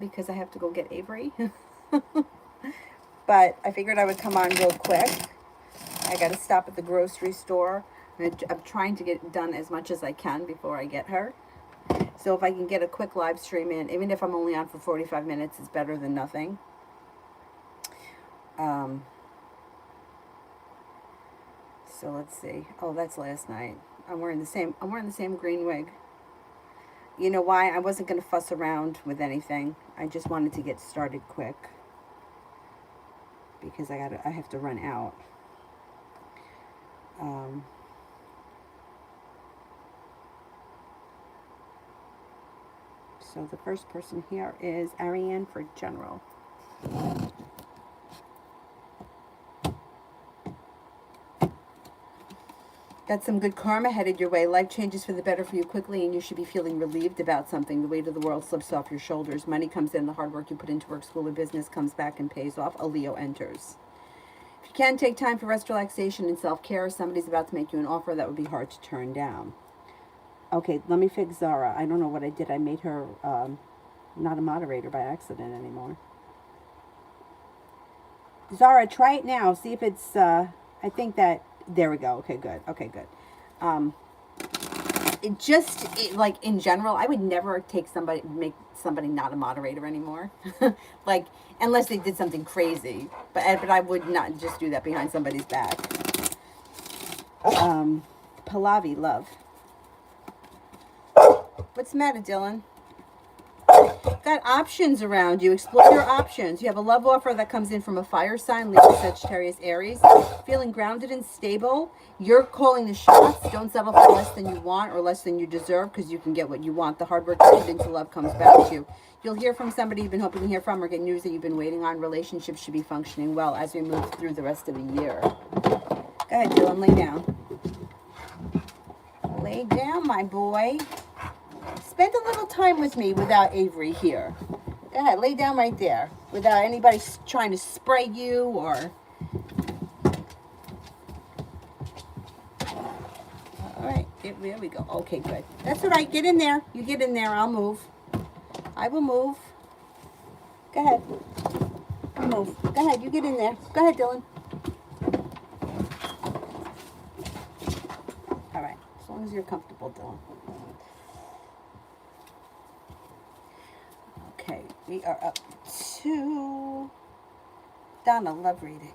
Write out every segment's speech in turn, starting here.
because I have to go get Avery. But I figured I would come on real quick. I got to stop at the grocery store. I'm trying to get done as much as I can before I get her. So if I can get a quick live stream in, even if I'm only on for 45 minutes, it's better than nothing. Um, so let's see. Oh, that's last night. I'm wearing the same green wig. You know why? I wasn't going to fuss around with anything. I just wanted to get started quick because I have to run out. So the first person here is Ariane for General. Got some good karma headed your way. Life changes for the better for you quickly, and you should be feeling relieved about something. The weight of the world slips off your shoulders. Money comes in. The hard work you put into work, school, or business comes back and pays off. A Leo enters. If you can, take time for rest, relaxation, and self-care. Somebody's about to make you an offer that would be hard to turn down. Okay, let me fix Zara. I don't know what I did. I made her not a moderator by accident anymore. Zara, try it now. See if it's, I think that, there we go. Okay, good. Okay, good. Like in general, I would never make somebody not a moderator anymore. Like, unless they did something crazy. But I would not just do that behind somebody's back. Pallavi, love. What's the matter, Dylan? Got options around you. Explore your options. You have a love offer that comes in from a fire sign, Leo, Sagittarius, Aries. Feeling grounded and stable. You're calling the shots. Don't settle for less than you want or less than you deserve, because you can get what you want. The hard work you put into love comes back to you. You'll hear from somebody you've been hoping to hear from, or get news that you've been waiting on. Relationships should be functioning well as we move through the rest of the year. Go ahead, Dylan. Lay down. Lay down, my boy. Spend a little time with me without Avery here. Go ahead, lay down right there without anybody trying to spray you or... All right, there we go. Okay, good. That's all right. Get in there. You get in there. I'll move. I will move. Go ahead. I'll move. Go ahead. You get in there. Go ahead, Dylan. All right. As long as you're comfortable, Dylan. Okay, we are up to Donna, love reading.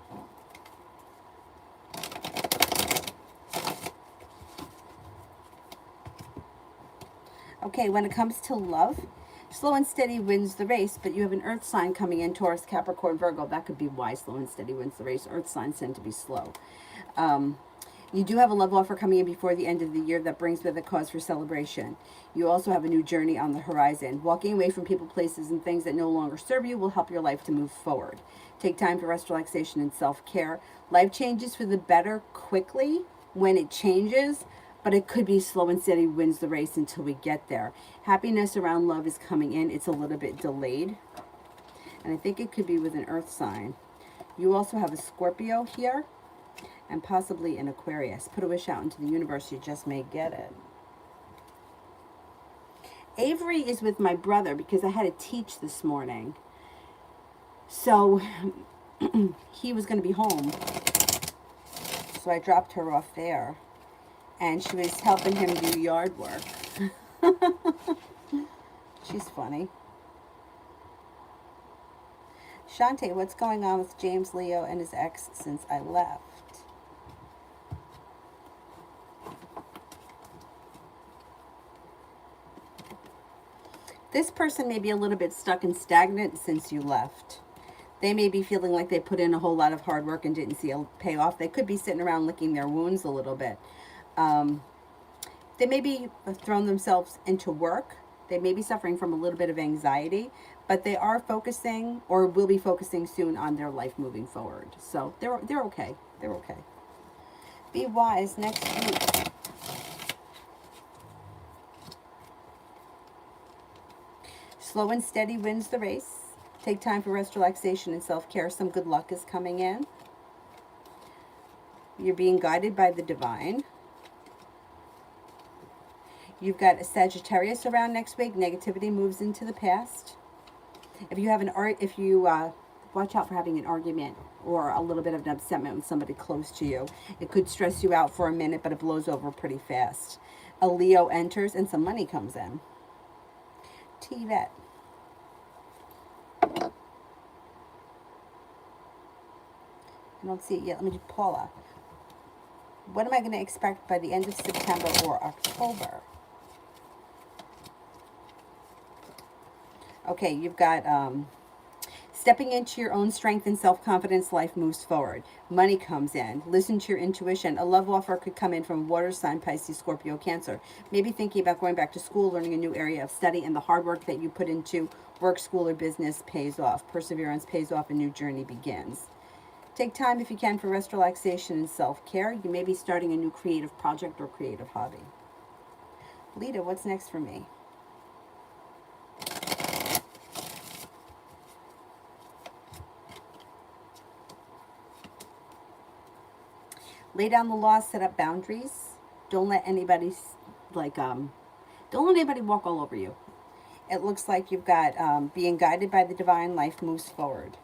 Okay, when it comes to love, slow and steady wins the race, but you have an earth sign coming in, Taurus, Capricorn, Virgo. That could be why slow and steady wins the race. Earth signs tend to be slow. You do have a love offer coming in before the end of the year that brings with it cause for celebration. You also have a new journey on the horizon. Walking away from people, places, and things that no longer serve you will help your life to move forward. Take time for rest, relaxation, and self-care. Life changes for the better quickly when it changes, but it could be slow and steady wins the race until we get there. Happiness around love is coming in. It's a little bit delayed, and I think it could be with an earth sign. You also have a Scorpio here, and possibly an Aquarius. Put a wish out into the universe. You just may get it. Avery is with my brother because I had to teach this morning. So he was going to be home. So I dropped her off there. And she was helping him do yard work. She's funny. Shantae, what's going on with James Leo and his ex since I left? This person may be a little bit stuck and stagnant since you left. They may be feeling like they put in a whole lot of hard work and didn't see a payoff. They could be sitting around licking their wounds a little bit. They may be thrown themselves into work. They may be suffering from a little bit of anxiety, but they are focusing, or will be focusing soon, on their life moving forward. So they're okay. They're okay. Be wise next week. Slow and steady wins the race. Take time for rest, relaxation, and self-care. Some good luck is coming in. You're being guided by the divine. You've got a Sagittarius around next week. Negativity moves into the past. If you have watch out for having an argument or a little bit of an upsetment with somebody close to you. It could stress you out for a minute, but it blows over pretty fast. A Leo enters and some money comes in. T-Vet. I don't see it yet. Let me do Paula. What am I going to expect by the end of September or October? Okay, you've got stepping into your own strength and self-confidence, life moves forward. Money comes in. Listen to your intuition. A love offer could come in from water sign, Pisces, Scorpio, Cancer. Maybe thinking about going back to school, learning a new area of study, and the hard work that you put into work, school, or business pays off. Perseverance pays off. A new journey begins. Take time if you can for rest, relaxation, and self-care. You may be starting a new creative project or creative hobby. Lita, what's next for me? Lay down the law, set up boundaries. Don't let anybody don't let anybody walk all over you. It looks like you've got being guided by the divine, life moves forward.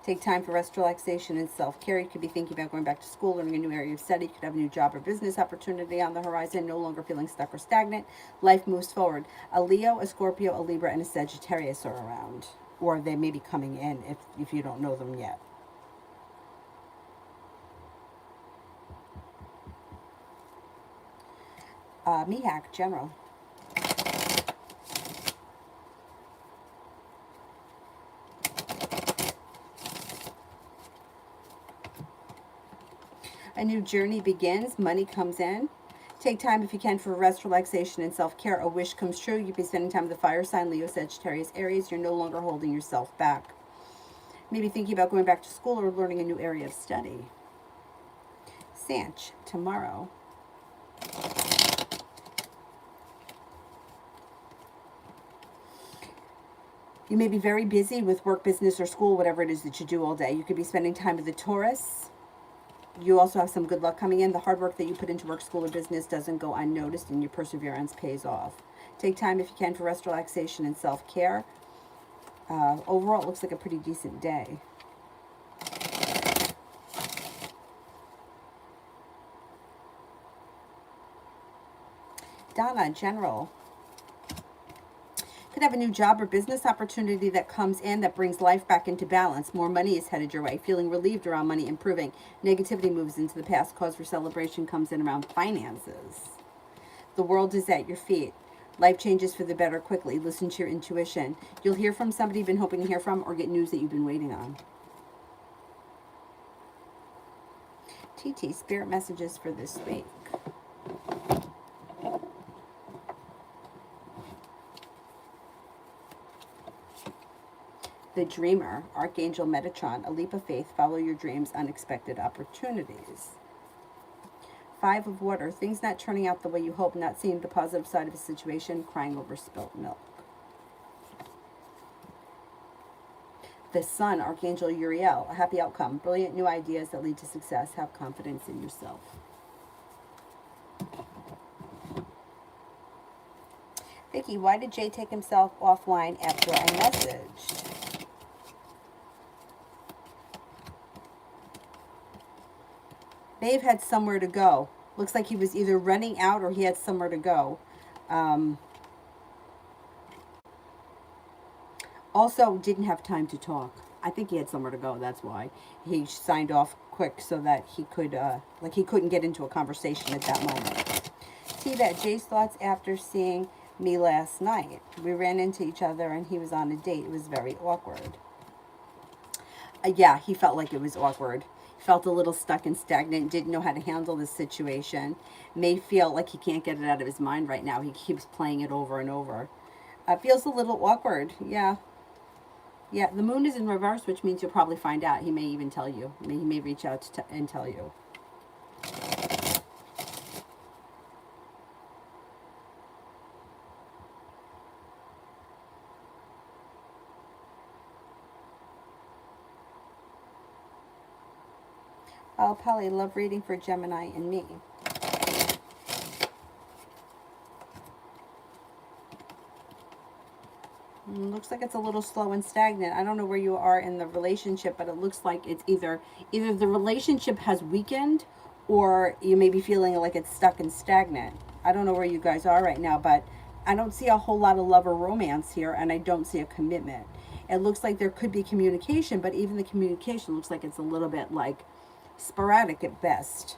Take time for rest, relaxation, and self-care. You could be thinking about going back to school, learning a new area of study. You could have a new job or business opportunity on the horizon, no longer feeling stuck or stagnant. Life moves forward. A Leo, a Scorpio, a Libra, and a Sagittarius are around. Or they may be coming in if you don't know them yet. Mihak, General. A new journey begins. Money comes in. Take time if you can for rest, relaxation, and self-care. A wish comes true. You'll be spending time with the fire sign, Leo, Sagittarius, Aries. You're no longer holding yourself back. Maybe thinking about going back to school or learning a new area of study. Sanch, tomorrow. You may be very busy with work, business, or school, whatever it is that you do all day. You could be spending time with the Taurus. You also have some good luck coming in. The hard work that you put into work, school, or business doesn't go unnoticed, and your perseverance pays off. Take time if you can for rest, relaxation, and self-care. Overall, it looks like a pretty decent day. Donna, General. Could have a new job or business opportunity that comes in that brings life back into balance. More money is headed your way. Feeling relieved around money improving. Negativity moves into the past. Cause for celebration comes in around finances. The world is at your feet. Life changes for the better quickly. Listen to your intuition. You'll hear from somebody you've been hoping to hear from or get news that you've been waiting on. TT, spirit messages for this week. The Dreamer, Archangel Metatron, a leap of faith, follow your dreams, unexpected opportunities. Five of Water, things not turning out the way you hope, not seeing the positive side of a situation, crying over spilt milk. The Sun, Archangel Uriel, a happy outcome, brilliant new ideas that lead to success, have confidence in yourself. Vicky, why did Jay take himself offline after I messaged? Dave had somewhere to go. Looks like he was either running out or he had somewhere to go. Also, didn't have time to talk. I think he had somewhere to go. That's why he signed off quick so that he could, he couldn't get into a conversation at that moment. See that Jay's thoughts after seeing me last night. We ran into each other and he was on a date. It was very awkward. Yeah, he felt like it was awkward. Felt a little stuck and stagnant, didn't know how to handle the situation. May feel like he can't get it out of his mind right now. He keeps playing it over and over. Feels a little awkward. Yeah. Yeah, the moon is in reverse, which means you'll probably find out. He may even tell you. He may reach out and tell you. Oh, Polly, love reading for Gemini and me. Looks like it's a little slow and stagnant. I don't know where you are in the relationship, but it looks like it's either the relationship has weakened, or you may be feeling like it's stuck and stagnant. I don't know where you guys are right now, but I don't see a whole lot of love or romance here, and I don't see a commitment. It looks like there could be communication, but even the communication looks like it's a little bit like sporadic at best.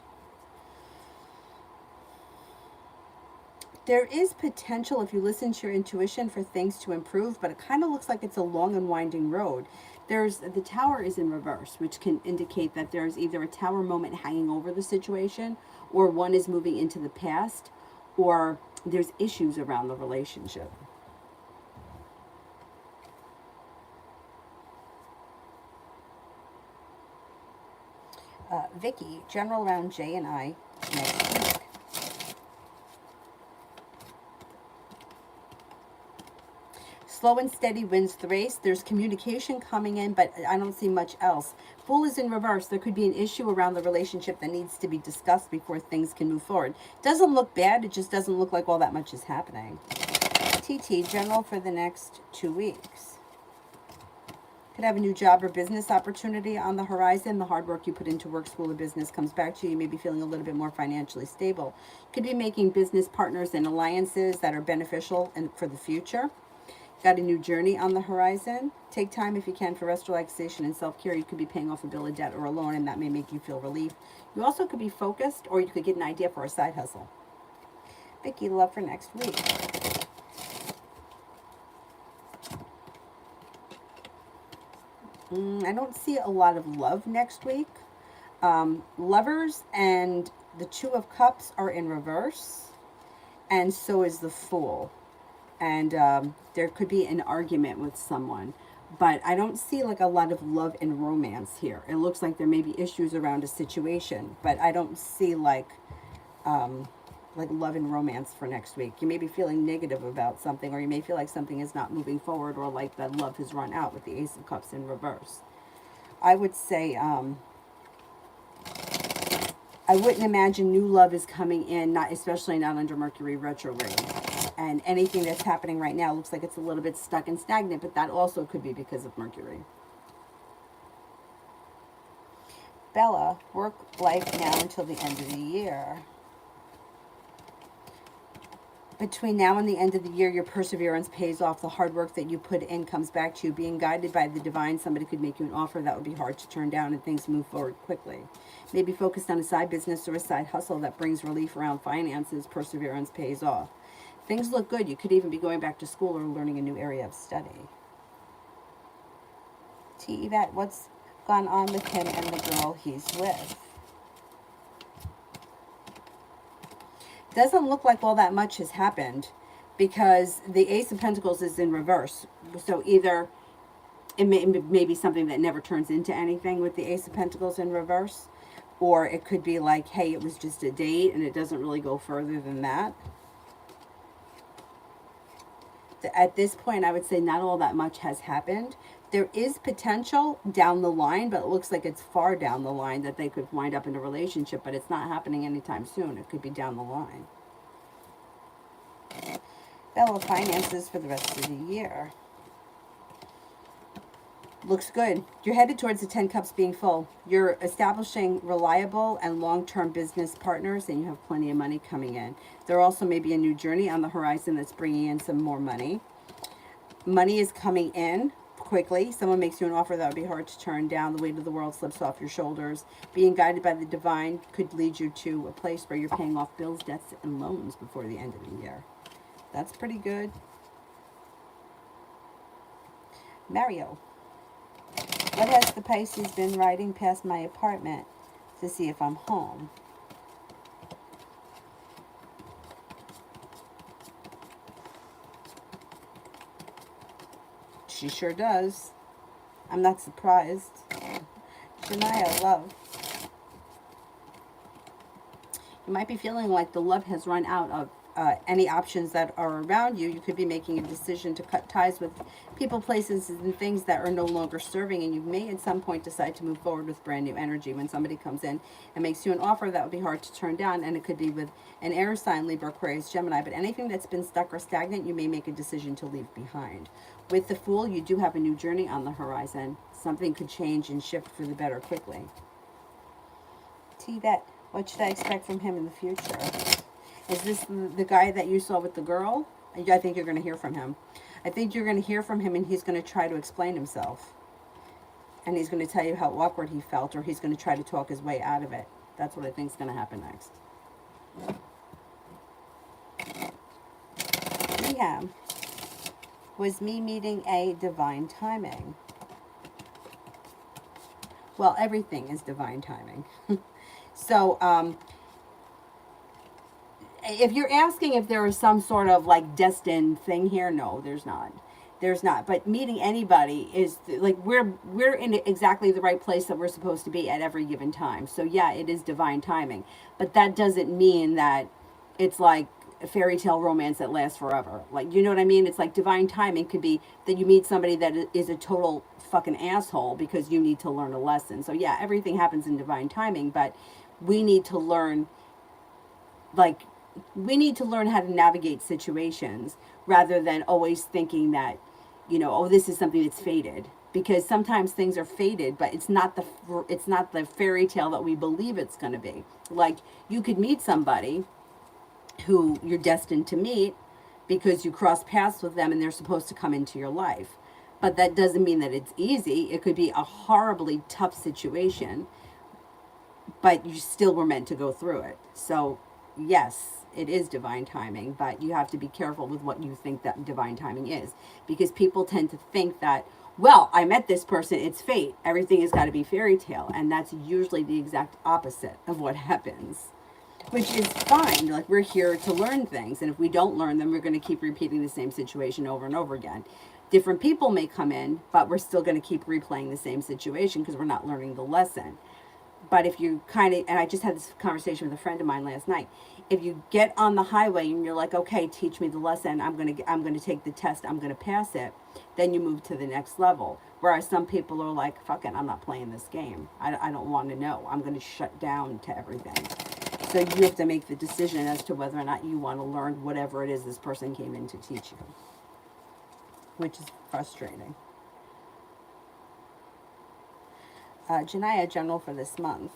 There is potential, if you listen to your intuition, for things to improve, but it kind of looks like it's a long and winding road. The tower is in reverse, which can indicate that there's either a tower moment hanging over the situation, or one is moving into the past, or there's issues around the relationship. Vicky, general around Jay and I next week. Slow and steady wins the race. There's communication coming in, but I don't see much else. Fool is in reverse. There could be an issue around the relationship that needs to be discussed before things can move forward. Doesn't look bad. It just doesn't look like all that much is happening. TT, general for the next 2 weeks. Could have a new job or business opportunity on the horizon. The hard work you put into work, school, or business comes back to you. You may be feeling a little bit more financially stable. Could be making business partners and alliances that are beneficial and for the future. Got a new journey on the horizon. Take time if you can for rest, relaxation, and self-care. You could be paying off a bill of debt or a loan, and that may make you feel relief. You also could be focused, or you could get an idea for a side hustle. Vicky, love for next week. I don't see a lot of love next week. Lovers and the Two of Cups are in reverse, and so is the Fool. And there could be an argument with someone, but I don't see like a lot of love and romance here. It looks like there may be issues around a situation, but I don't see like love and romance for next week. You may be feeling negative about something, or you may feel like something is not moving forward, or like that love has run out with the Ace of Cups in reverse. I would say I wouldn't imagine new love is coming in, especially not under Mercury retrograde. And anything that's happening right now looks like it's a little bit stuck and stagnant, but that also could be because of Mercury. Bella, work life now until the end of the year. Between now and the end of the year, your perseverance pays off. The hard work that you put in comes back to you. Being guided by the divine, somebody could make you an offer that would be hard to turn down, and things move forward quickly. Maybe focused on a side business or a side hustle that brings relief around finances. Perseverance pays off. Things look good. You could even be going back to school or learning a new area of study. T. Yvette, what's gone on with him and the girl he's with? Doesn't look like all that much has happened, because the Ace of Pentacles is in reverse. So either it may be something that never turns into anything with the Ace of Pentacles in reverse, or it could be like, hey, it was just a date and it doesn't really go further than that. At this point, I would say not all that much has happened. There is potential down the line, but it looks like it's far down the line that they could wind up in a relationship, but it's not happening anytime soon. It could be down the line. Bella, finances for the rest of the year. Looks good. You're headed towards the 10 cups being full. You're establishing reliable and long-term business partners, and you have plenty of money coming in. There also may be a new journey on the horizon that's bringing in some more money. Money is coming in quickly. Someone makes you an offer that would be hard to turn down. The weight of the world slips off your shoulders. Being guided by the divine could lead you to a place where you're paying off bills, debts, and loans before the end of the year. That's pretty good. Mario, what has the Pisces been riding past my apartment to see if I'm home? She sure does. I'm not surprised. Shania, love. You might be feeling like the love has run out any options that are around you. You could be making a decision to cut ties with people, places, and things that are no longer serving, and you may at some point decide to move forward with brand new energy. When somebody comes in and makes you an offer, that would be hard to turn down, and it could be with an air sign, Libra, Aquarius, Gemini, but anything that's been stuck or stagnant, you may make a decision to leave behind. With the Fool, you do have a new journey on the horizon. Something could change and shift for the better quickly. T-Bet, what should I expect from him in the future? Is this the guy that you saw with the girl? I think you're going to hear from him. I think you're going to hear from him, and he's going to try to explain himself. And he's going to tell you how awkward he felt, or he's going to try to talk his way out of it. That's what I think is going to happen next. Yeah. Was me meeting a divine timing? Well, everything is divine timing. So, if you're asking if there is some sort of like destined thing here, no, there's not. There's not. But meeting anybody is like we're in exactly the right place that we're supposed to be at every given time. So yeah, it is divine timing. But that doesn't mean that it's like a fairy tale romance that lasts forever. Like, you know what I mean? It's like divine timing could be that you meet somebody that is a total fucking asshole because you need to learn a lesson. So yeah, everything happens in divine timing, but we need to learn, like, we need to learn how to navigate situations rather than always thinking that, you know, oh, this is something that's fated, because sometimes things are fated, but it's not the fairy tale that we believe it's going to be. Like, you could meet somebody who you're destined to meet because you cross paths with them and they're supposed to come into your life, but that doesn't mean that it's easy. It could be a horribly tough situation, but you still were meant to go through it. So yes, it is divine timing, but you have to be careful with what you think that divine timing is, because people tend to think that, well, I met this person, it's fate, everything has got to be fairy tale, and that's usually the exact opposite of what happens, which is fine. Like, we're here to learn things, and if we don't learn them, we're going to keep repeating the same situation over and over again. Different people may come in, but we're still going to keep replaying the same situation because we're not learning the lesson. But if you kind of, and I just had this conversation with a friend of mine last night, if you get on the highway and you're like, okay, teach me the lesson, I'm going to take the test, I'm going to pass it, then you move to the next level. Whereas some people are like, fuck it, I'm not playing this game. I don't want to know. I'm going to shut down to everything. So you have to make the decision as to whether or not you want to learn whatever it is this person came in to teach you, which is frustrating. Janaya, general for this month.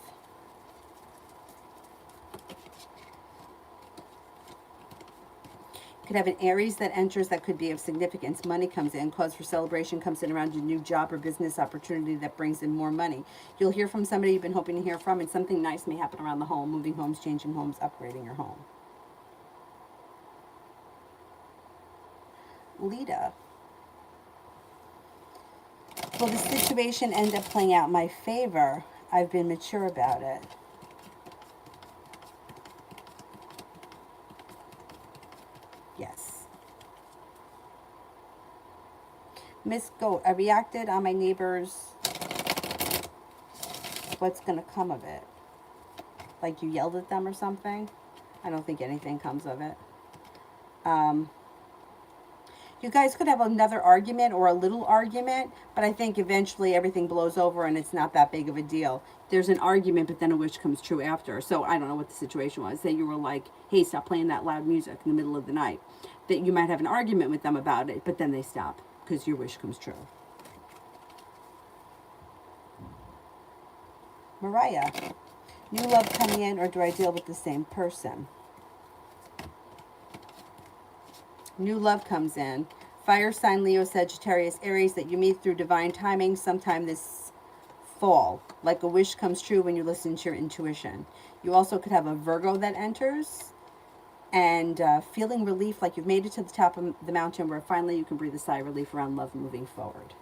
Could have an Aries that enters that could be of significance. Money comes in, cause for celebration comes in around your new job or business opportunity that brings in more money. You'll hear from somebody you've been hoping to hear from, and something nice may happen around the home, moving homes, changing homes, upgrading your home. Lita. Will the situation end up playing out in my favor? I've been mature about it. Yes. Miss Goat, I reacted on my neighbors. What's going to come of it? Like, you yelled at them or something? I don't think anything comes of it. You guys could have another argument or a little argument, but I think eventually everything blows over and it's not that big of a deal. There's an argument, but then a wish comes true after. So I don't know what the situation was. Say you were like, hey, stop playing that loud music in the middle of the night. That you might have an argument with them about it, but then they stop because your wish comes true. Mariah, new love coming in, or do I deal with the same person? New love comes in. Fire sign, Leo, Sagittarius, Aries, that you meet through divine timing sometime this fall. Like a wish comes true when you listen to your intuition. You also could have a Virgo that enters, and feeling relief, like you've made it to the top of the mountain where finally you can breathe a sigh of relief around love moving forward.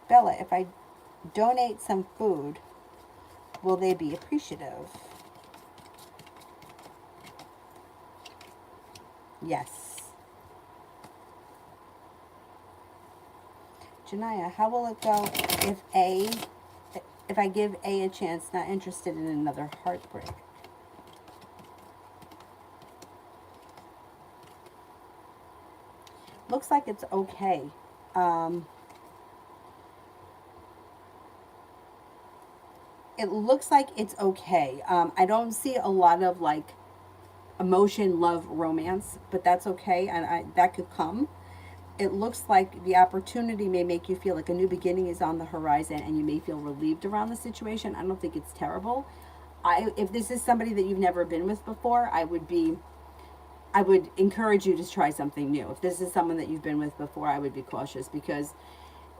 Bella, if I donate some food, will they be appreciative? Yes. Janaya, how will it go If I give A a chance, not interested in another heartbreak. Looks like it's okay. It looks like it's okay. I don't see a lot of like emotion, love, romance, but that's okay, and that could come. It looks like the opportunity may make you feel like a new beginning is on the horizon, and you may feel relieved around the situation. I don't think it's terrible. If this is somebody that you've never been with before, I would encourage you to try something new. If this is someone that you've been with before, I would be cautious, because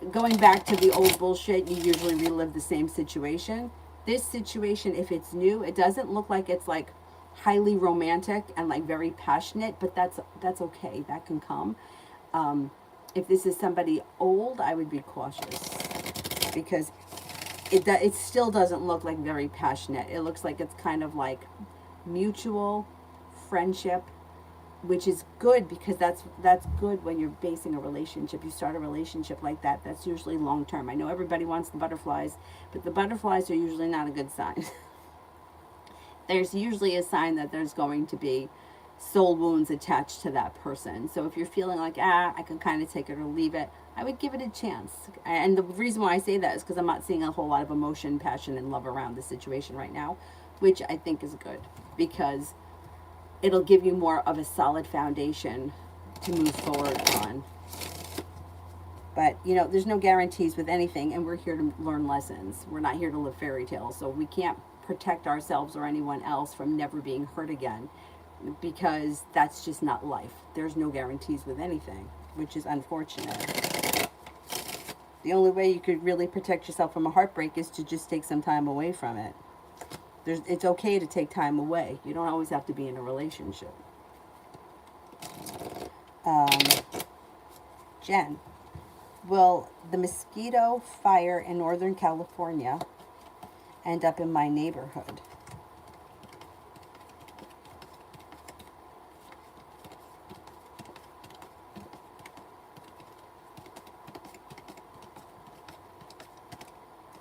going back to the old bullshit, you usually relive the same situation. This situation, if it's new, it doesn't look like it's like highly romantic and like very passionate, but that's okay. That can come. If this is somebody old, I would be cautious, because it still doesn't look like very passionate. It looks like it's kind of like mutual friendship, which is good, because that's good when you're basing a relationship. You start a relationship like that, that's usually long term. I know everybody wants the butterflies, but the butterflies are usually not a good sign. There's usually a sign that there's going to be soul wounds attached to that person. So if you're feeling like, I can kind of take it or leave it, I would give it a chance. And the reason why I say that is because I'm not seeing a whole lot of emotion, passion, and love around the situation right now, which I think is good, because it'll give you more of a solid foundation to move forward on. But, you know, there's no guarantees with anything, and we're here to learn lessons. We're not here to live fairy tales, so we can't protect ourselves or anyone else from never being hurt again, because that's just not life. There's no guarantees with anything, which is unfortunate. The only way you could really protect yourself from a heartbreak is to just take some time away from it. It's okay to take time away. You don't always have to be in a relationship. Jen, will the mosquito fire in Northern California end up in my neighborhood?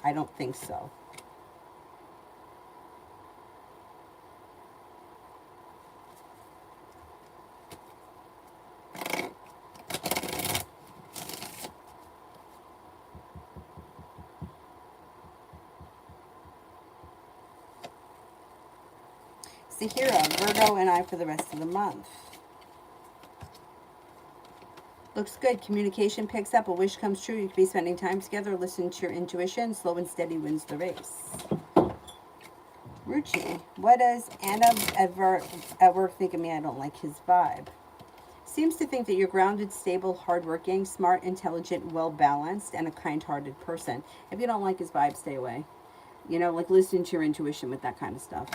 I don't think so. Sahira, Virgo and I for the rest of the month. Looks good. Communication picks up. A wish comes true. You could be spending time together. Listen to your intuition. Slow and steady wins the race. Ruchi, what does Anna at work think of me? I don't like his vibe. Seems to think that you're grounded, stable, hardworking, smart, intelligent, well-balanced, and a kind-hearted person. If you don't like his vibe, stay away. You know, like, listen to your intuition with that kind of stuff.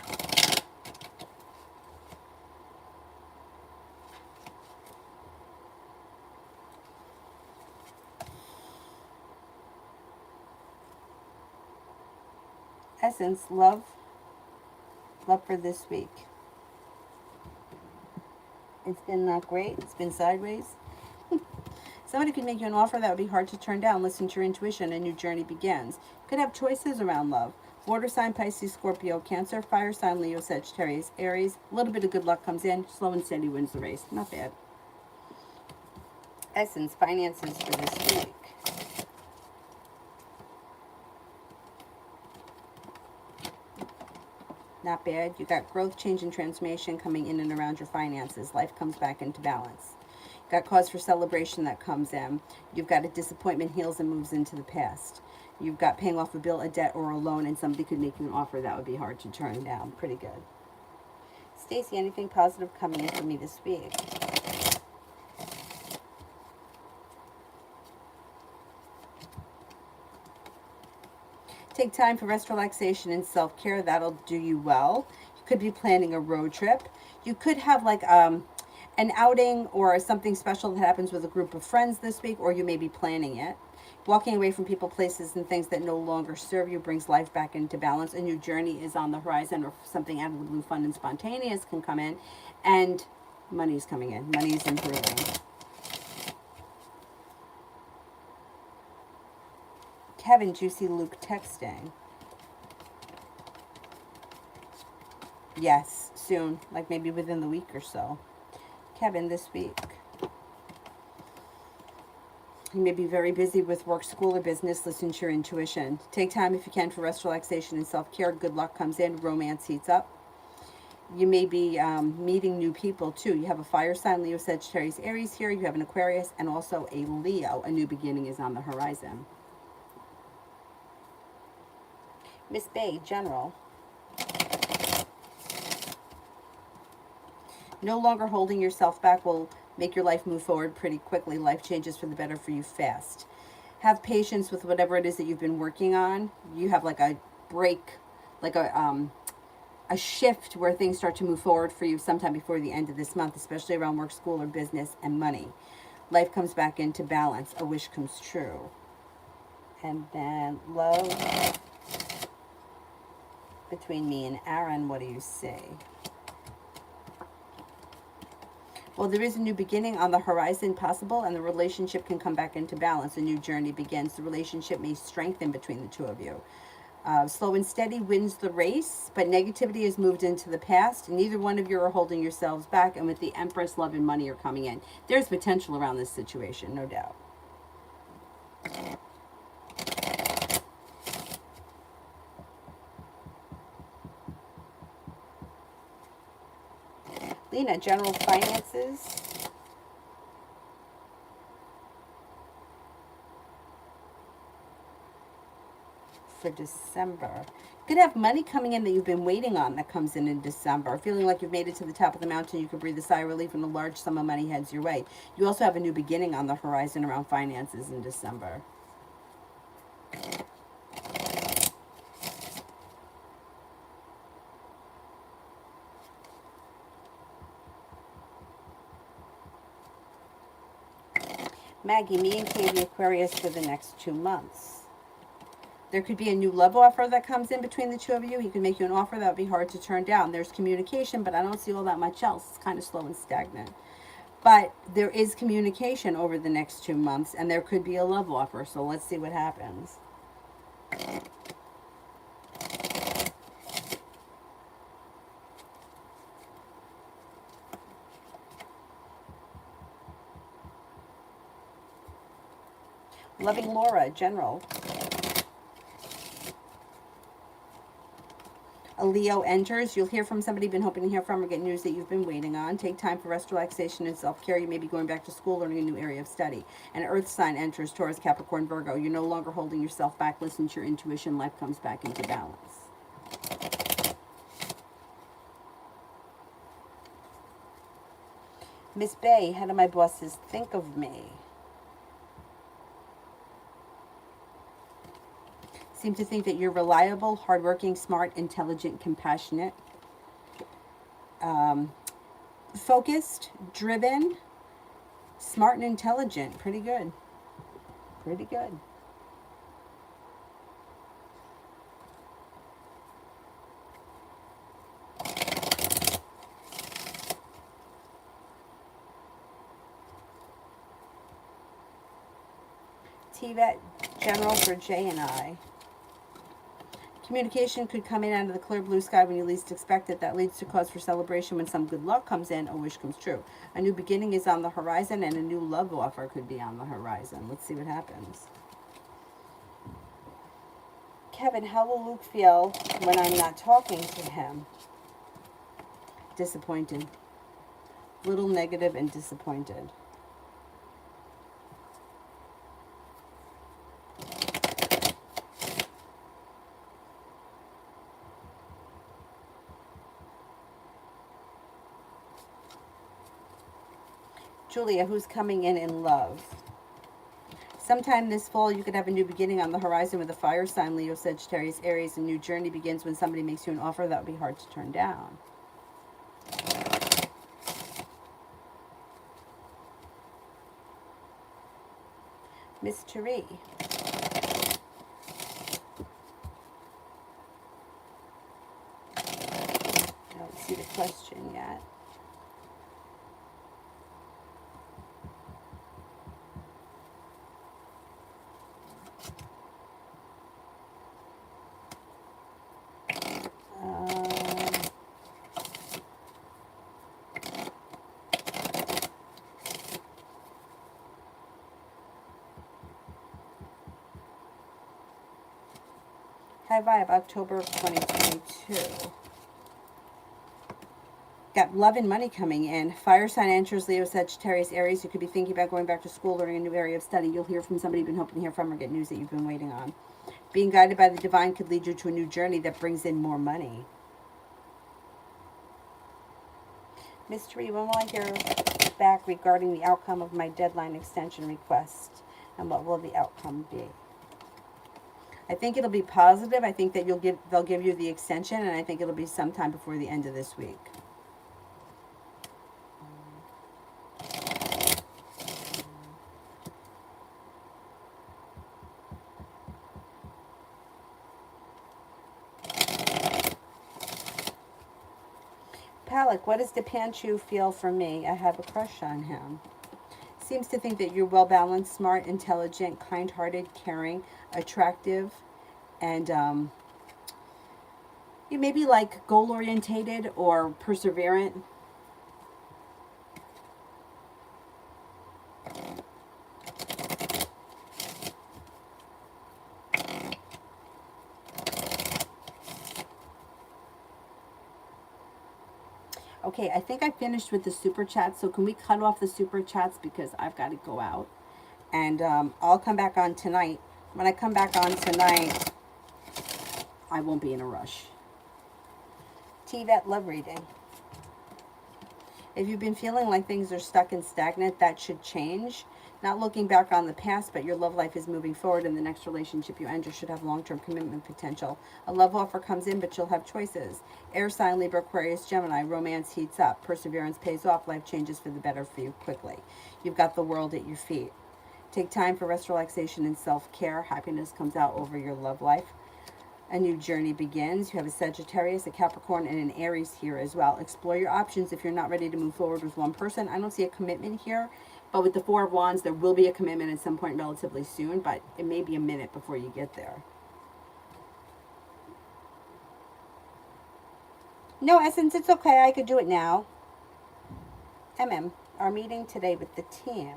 Essence, love for this week. It's been not great. It's been sideways. Somebody could make you an offer that would be hard to turn down. Listen to your intuition. A new journey begins. You could have choices around love. Water sign, Pisces, Scorpio, Cancer. Fire sign, Leo, Sagittarius, Aries. A little bit of good luck comes in. Slow and steady wins the race. Not bad. Essence, finances for this week. Not bad. You got growth, change, and transformation coming in and around your finances. Life comes back into balance. You got cause for celebration that comes in. You've got a disappointment heals and moves into the past. You've got paying off a bill, a debt, or a loan, and somebody could make you an offer that would be hard to turn down. Pretty good. Stacy, anything positive coming in for me this week? Take time for rest, relaxation, and self-care. That'll do you well. You could be planning a road trip. You could have like an outing or something special that happens with a group of friends this week, or you may be planning it. Walking away from people, places, and things that no longer serve you brings life back into balance. A new journey is on the horizon, or something out of the blue, fun and spontaneous can come in, and money is coming in. Money is improving. Kevin, Juicy Luke texting. Yes, soon, like maybe within the week or so. Kevin, this week. You may be very busy with work, school, or business. Listen to your intuition. Take time if you can for rest, relaxation, and self-care. Good luck comes in. Romance heats up. You may be meeting new people too. You have a fire sign, Leo, Sagittarius, Aries here. You have an Aquarius and also a Leo. A new beginning is on the horizon. Miss Bay, General. No longer holding yourself back will make your life move forward pretty quickly. Life changes for the better for you fast. Have patience with whatever it is that you've been working on. You have like a break, like a shift where things start to move forward for you sometime before the end of this month, especially around work, school, or business and money. Life comes back into balance. A wish comes true. And then love between me and Aaron. What do you say? Well, there is a new beginning on the horizon possible, and the relationship can come back into balance. A new journey begins. The relationship may strengthen between the two of you. Slow and steady wins the race, but negativity has moved into the past. Neither one of you are holding yourselves back, and with the Empress, love and money are coming in. There's potential around this situation, no doubt. Lena, general finances. For December. You could have money coming in that you've been waiting on that comes in December. Feeling like you've made it to the top of the mountain, you can breathe a sigh of relief and a large sum of money heads your way. You also have a new beginning on the horizon around finances in December. Maggie, me and Katie, Aquarius for the next 2 months. There could be a new love offer that comes in between the two of you. He could make you an offer that would be hard to turn down. There's communication, but I don't see all that much else. It's kind of slow and stagnant. But there is communication over the next 2 months, and there could be a love offer. So let's see what happens. Loving Laura, General. A Leo enters. You'll hear from somebody you've been hoping to hear from or get news that you've been waiting on. Take time for rest, relaxation, and self-care. You may be going back to school, learning a new area of study. An earth sign enters. Taurus, Capricorn, Virgo. You're no longer holding yourself back. Listen to your intuition. Life comes back into balance. Miss Bay, how do my bosses think of me? Seem to think that you're reliable, hardworking, smart, intelligent, compassionate, focused, driven, smart and intelligent. Pretty good. Pretty good. TVET, General for Jay and I. Communication could come in out of the clear blue sky when you least expect it. That leads to cause for celebration when some good luck comes in. A wish comes true. A new beginning is on the horizon, and a new love offer could be on the horizon. Let's see what happens. Kevin, how will Luke feel when I'm not talking to him? Disappointed. Little negative and disappointed. Julia, who's coming in love? Sometime this fall, you could have a new beginning on the horizon with a fire sign, Leo, Sagittarius, Aries. A new journey begins when somebody makes you an offer that would be hard to turn down. Miss Therese. I don't see the question yet. High vibe, October of 2022. Got love and money coming in. Fire sign enters Leo, Sagittarius, Aries. You could be thinking about going back to school, learning a new area of study. You'll hear from somebody you've been hoping to hear from, or get news that you've been waiting on. Being guided by the divine could lead you to a new journey that brings in more money. Mystery, when will I hear back regarding the outcome of my deadline extension request? And what will the outcome be? I think it'll be positive. I think that they'll give you the extension, and I think it'll be sometime before the end of this week. Palak, what does Dipanshu feel for me? I have a crush on him. Seems to think that you're well-balanced, smart, intelligent, kind-hearted, caring, attractive, and you may be like goal-orientated or perseverant. Okay, I think I finished with the super chats, so can we cut off the super chats because I've got to go out. And I'll come back on tonight. When I come back on tonight, I won't be in a rush. TVET love reading. If you've been feeling like things are stuck and stagnant, that should change. Not looking back on the past, but your love life is moving forward, and the next relationship you enter should have long-term commitment potential. A love offer comes in, but you'll have choices. Air sign, Libra, Aquarius, Gemini. Romance heats up. Perseverance pays off. Life changes for the better for you quickly. You've got the world at your feet. Take time for rest, relaxation, and self-care. Happiness comes out over your love life. A new journey begins. You have a Sagittarius, a Capricorn, and an Aries here as well. Explore your options if you're not ready to move forward with one person. I don't see a commitment here, but with the Four of Wands, there will be a commitment at some point relatively soon, but it may be a minute before you get there. No, Essence, it's okay. I could do it now. Our meeting today with the team.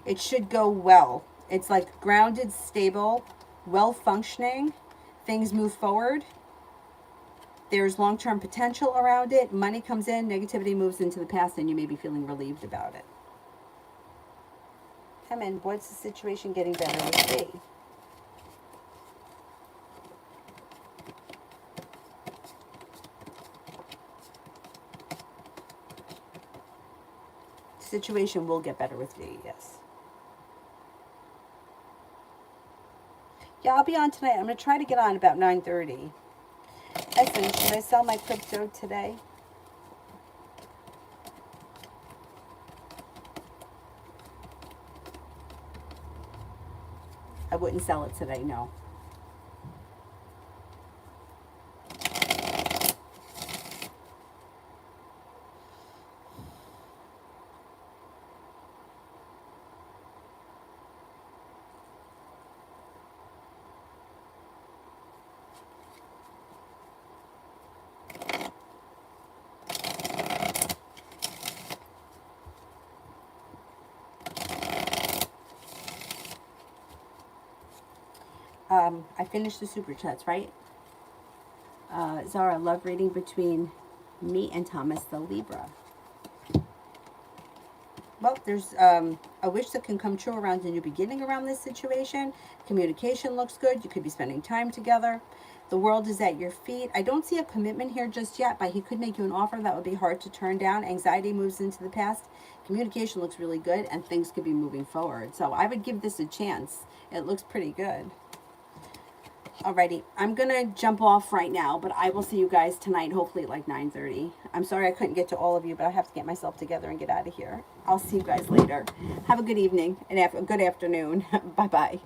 It should go well. It's like grounded, stable, well-functioning. Things move forward. There's long-term potential around it. Money comes in, negativity moves into the past, and you may be feeling relieved about it. What's the situation getting better with me? Situation will get better with V, yes. Yeah, I'll be on tonight. I'm going to try to get on about 9:30. Essence, should I sell my crypto today? I wouldn't sell it today, no. I finished the super chats, right? Zara, love reading between me and Thomas the Libra. Well, there's a wish that can come true around a new beginning around this situation. Communication looks good. You could be spending time together. The world is at your feet. I don't see a commitment here just yet, but he could make you an offer that would be hard to turn down. Anxiety moves into the past. Communication looks really good, and things could be moving forward. So I would give this a chance. It looks pretty good. Alrighty, I'm going to jump off right now, but I will see you guys tonight, hopefully at like 9:30. I'm sorry I couldn't get to all of you, but I have to get myself together and get out of here. I'll see you guys later. Have a good evening and have a good afternoon. Bye-bye.